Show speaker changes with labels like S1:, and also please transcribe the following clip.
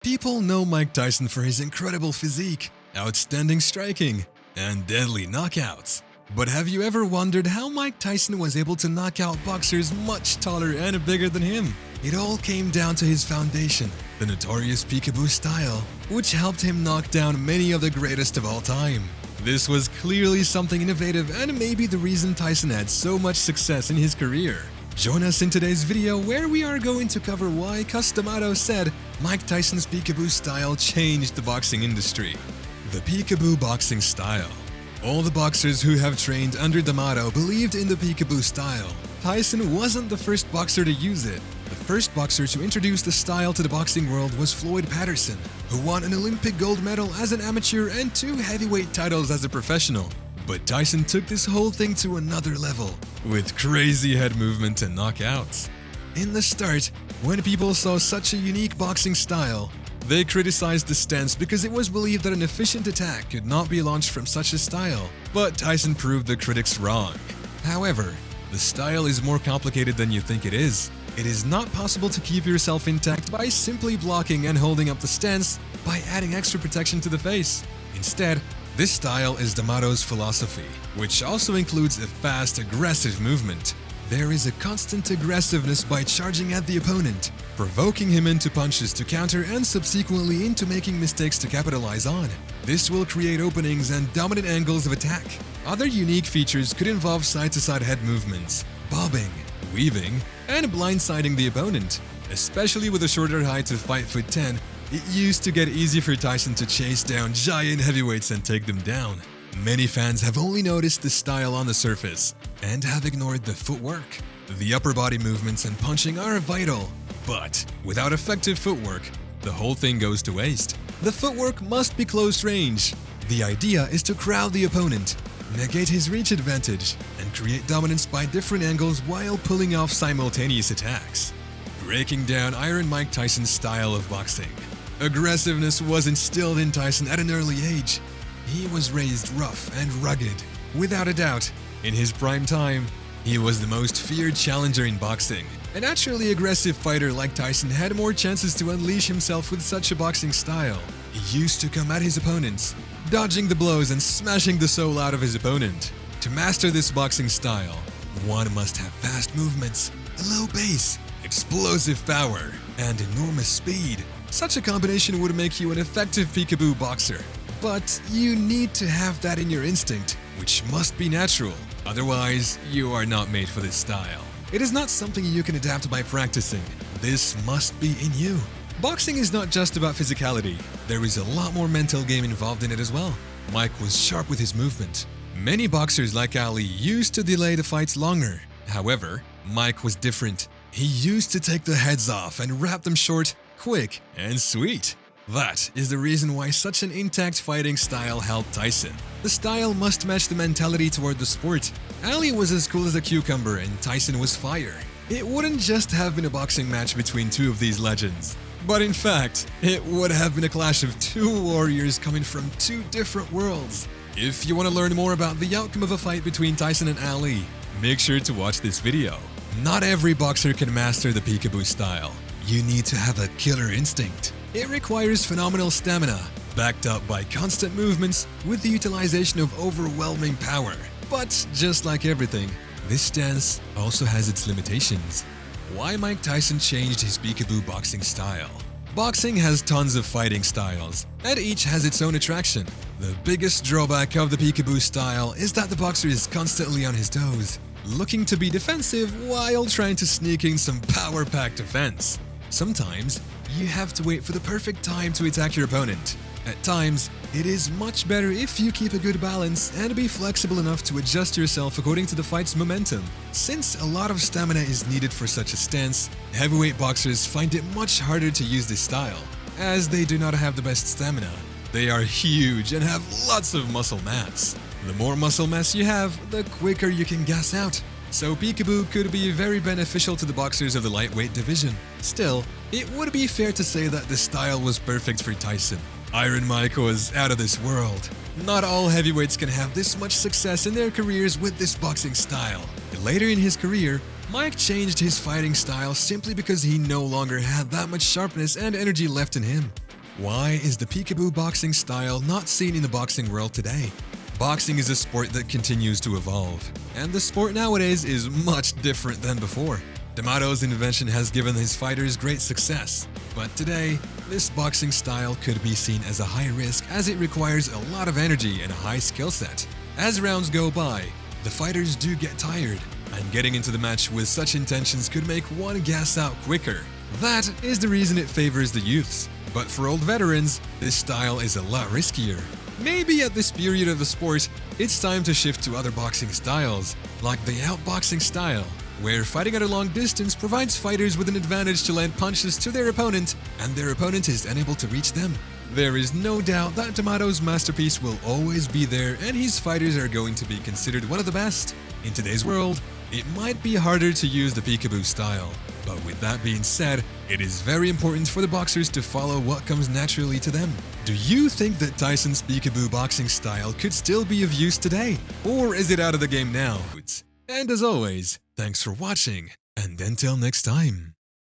S1: People know Mike Tyson for his incredible physique, outstanding striking, and deadly knockouts. But have you ever wondered how Mike Tyson was able to knock out boxers much taller and bigger than him? It all came down to his foundation, the notorious peekaboo style, which helped him knock down many of the greatest of all time. This was clearly something innovative and maybe the reason Tyson had so much success in his career. Join us in today's video where we are going to cover why Cus D'Amato said Mike Tyson's peekaboo style changed the boxing industry. The peekaboo boxing style. All the boxers who have trained under D'Amato believed in the peekaboo style. Tyson wasn't the first boxer to use it. The first boxer to introduce the style to the boxing world was Floyd Patterson, who won an Olympic gold medal as an amateur and 2 heavyweight titles as a professional. But Tyson took this whole thing to another level, with crazy head movement and knockouts. In the start, when people saw such a unique boxing style, they criticized the stance because it was believed that an efficient attack could not be launched from such a style. But Tyson proved the critics wrong. However, the style is more complicated than you think it is. It is not possible to keep yourself intact by simply blocking and holding up the stance by adding extra protection to the face. Instead, this style is D'Amato's philosophy, which also includes a fast, aggressive movement. There is a constant aggressiveness by charging at the opponent, provoking him into punches to counter and subsequently into making mistakes to capitalize on. This will create openings and dominant angles of attack. Other unique features could involve side-to-side head movements, bobbing, weaving, and blindsiding the opponent. Especially with a shorter height of 5'10", it used to get easy for Tyson to chase down giant heavyweights and take them down. Many fans have only noticed the style on the surface and have ignored the footwork. The upper body movements and punching are vital, but without effective footwork, the whole thing goes to waste. The footwork must be close range. The idea is to crowd the opponent, negate his reach advantage, and create dominance by different angles while pulling off simultaneous attacks. Breaking down Iron Mike Tyson's style of boxing. Aggressiveness was instilled in Tyson at an early age. He was raised rough and rugged. Without a doubt, in his prime time, he was the most feared challenger in boxing. A naturally aggressive fighter like Tyson had more chances to unleash himself with such a boxing style. He used to come at his opponents, dodging the blows and smashing the soul out of his opponent. To master this boxing style, one must have fast movements, a low pace, explosive power, and enormous speed. Such a combination would make you an effective peekaboo boxer. But you need to have that in your instinct, which must be natural. Otherwise, you are not made for this style. It is not something you can adapt by practicing. This must be in you. Boxing is not just about physicality. There is a lot more mental game involved in it as well. Mike was sharp with his movement. Many boxers like Ali used to delay the fights longer. However, Mike was different. He used to take the heads off and wrap them short, quick, and sweet. That is the reason why such an intact fighting style helped Tyson. The style must match the mentality toward the sport. Ali was as cool as a cucumber and Tyson was fire. It wouldn't just have been a boxing match between two of these legends, but in fact, it would have been a clash of two warriors coming from two different worlds. If you want to learn more about the outcome of a fight between Tyson and Ali, make sure to watch this video. Not every boxer can master the peekaboo style. You need to have a killer instinct. It requires phenomenal stamina, backed up by constant movements with the utilization of overwhelming power. But just like everything, this stance also has its limitations. Why Mike Tyson changed his peekaboo boxing style. Boxing has tons of fighting styles, and each has its own attraction. The biggest drawback of the peekaboo style is that the boxer is constantly on his toes, looking to be defensive while trying to sneak in some power-packed offense. Sometimes, you have to wait for the perfect time to attack your opponent. At times, it is much better if you keep a good balance and be flexible enough to adjust yourself according to the fight's momentum. Since a lot of stamina is needed for such a stance, heavyweight boxers find it much harder to use this style, as they do not have the best stamina. They are huge and have lots of muscle mass. The more muscle mass you have, the quicker you can gas out. So peekaboo could be very beneficial to the boxers of the lightweight division. Still, it would be fair to say that the style was perfect for Tyson. Iron Mike was out of this world. Not all heavyweights can have this much success in their careers with this boxing style. Later in his career, Mike changed his fighting style simply because he no longer had that much sharpness and energy left in him. Why is the peekaboo boxing style not seen in the boxing world today? Boxing is a sport that continues to evolve, and the sport nowadays is much different than before. D'Amato's invention has given his fighters great success, but today, this boxing style could be seen as a high risk as it requires a lot of energy and a high skill set. As rounds go by, the fighters do get tired, and getting into the match with such intentions could make one gas out quicker. That is the reason it favors the youths, but for old veterans, this style is a lot riskier. Maybe at this period of the sport, it's time to shift to other boxing styles, like the outboxing style, where fighting at a long distance provides fighters with an advantage to land punches to their opponent, and their opponent is unable to reach them. There is no doubt that D'Amato's masterpiece will always be there, and his fighters are going to be considered one of the best. In today's world, it might be harder to use the peekaboo style, but with that being said, it is very important for the boxers to follow what comes naturally to them. Do you think that Tyson's peekaboo boxing style could still be of use today? Or is it out of the game now? And as always, thanks for watching, and until next time.